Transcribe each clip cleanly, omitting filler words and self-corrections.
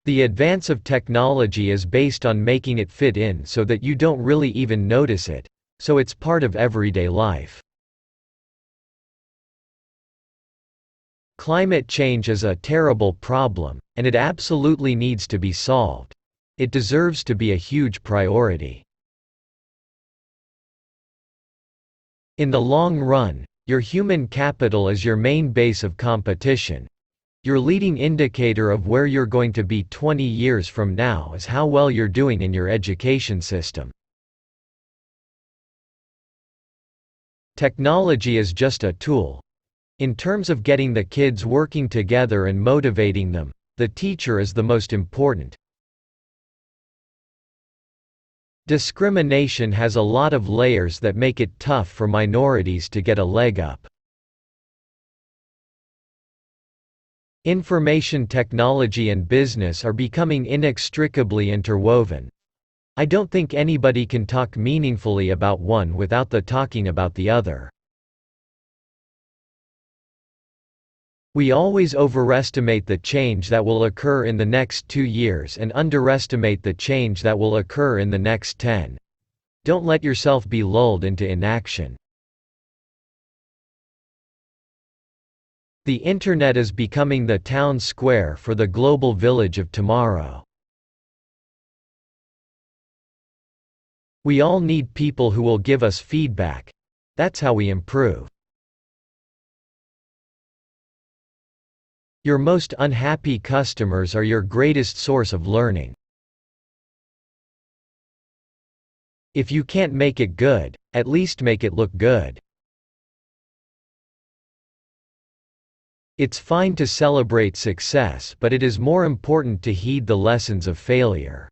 The advance of technology is based on making it fit in so that you don't really even notice it, so it's part of everyday life. Climate change is a terrible problem, and it absolutely needs to be solved. It deserves to be a huge priority. In the long run, your human capital is your main base of competition. Your leading indicator of where you're going to be 20 years from now is how well you're doing in your education system. Technology is just a tool. In terms of getting the kids working together and motivating them, the teacher is the most important. Discrimination has a lot of layers that make it tough for minorities to get a leg up. Information technology and business are becoming inextricably interwoven. I don't think anybody can talk meaningfully about one without talking about the other. We always overestimate the change that will occur in the next 2 years and underestimate the change that will occur in the next 10. Don't let yourself be lulled into inaction. The Internet is becoming the town square for the global village of tomorrow. We all need people who will give us feedback. That's how we improve. Your most unhappy customers are your greatest source of learning. If you can't make it good, at least make it look good. It's fine to celebrate success, but it is more important to heed the lessons of failure.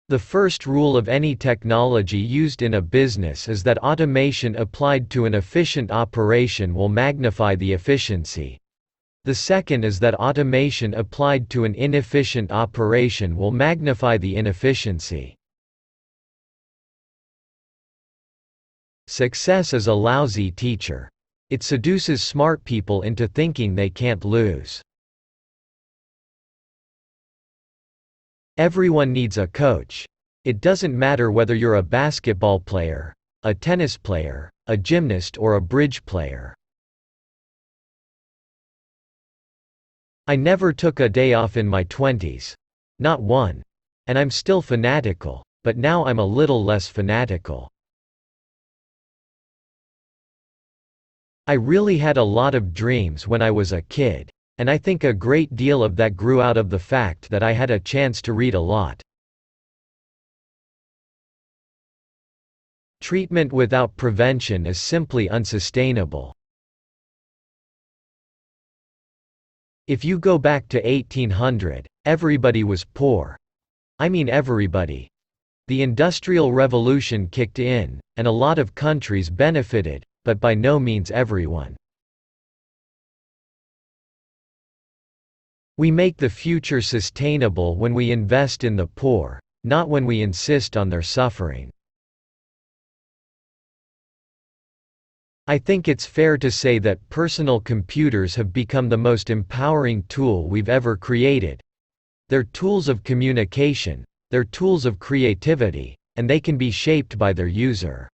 The first rule of any technology used in a business is that automation applied to an efficient operation will magnify the efficiency. The second is that automation applied to an inefficient operation will magnify the inefficiency. Success is a lousy teacher. It seduces smart people into thinking they can't lose. Everyone needs a coach. It doesn't matter whether you're a basketball player, a tennis player, a gymnast or a bridge player. I never took a day off in my 20s. Not one. And I'm still fanatical, but now I'm a little less fanatical. I really had a lot of dreams when I was a kid. And I think a great deal of that grew out of the fact that I had a chance to read a lot. Treatment without prevention is simply unsustainable. If you go back to 1800, everybody was poor. I mean everybody. The Industrial Revolution kicked in, and a lot of countries benefited, but by no means everyone. We make the future sustainable when we invest in the poor, not when we insist on their suffering. I think it's fair to say that personal computers have become the most empowering tool we've ever created. They're tools of communication, they're tools of creativity, and they can be shaped by their user.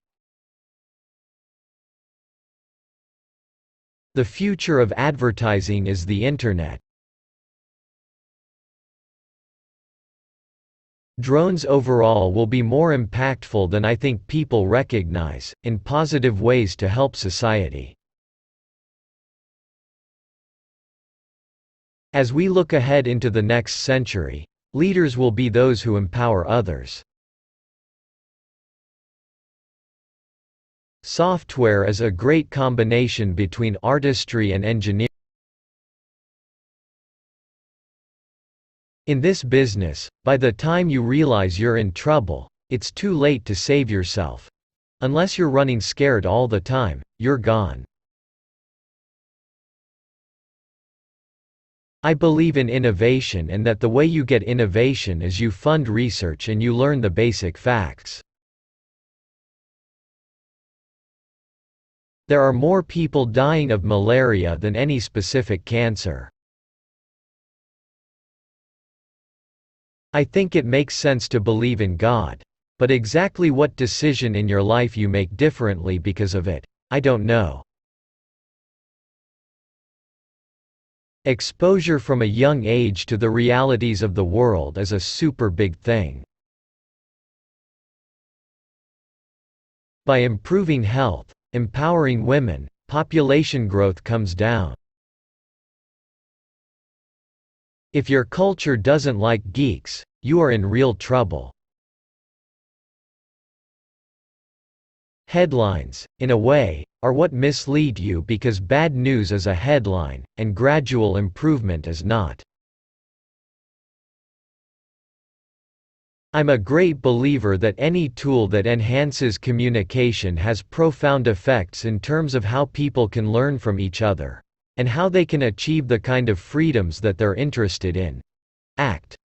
The future of advertising is the Internet. Drones overall will be more impactful than I think people recognize, in positive ways to help society. As we look ahead into the next century, leaders will be those who empower others. Software is a great combination between artistry and engineering. In this business, by the time you realize you're in trouble, it's too late to save yourself. Unless you're running scared all the time, you're gone. I believe in innovation and that the way you get innovation is you fund research and you learn the basic facts. There are more people dying of malaria than any specific cancer. I think it makes sense to believe in God. But exactly what decision in your life you make differently because of it, I don't know. Exposure from a young age to the realities of the world is a super big thing. By improving health, empowering women, population growth comes down. If your culture doesn't like geeks, you are in real trouble. Headlines, in a way, are what mislead you because bad news is a headline, and gradual improvement is not. I'm a great believer that any tool that enhances communication has profound effects in terms of how people can learn from each other, and how they can achieve the kind of freedoms that they're interested in. Act.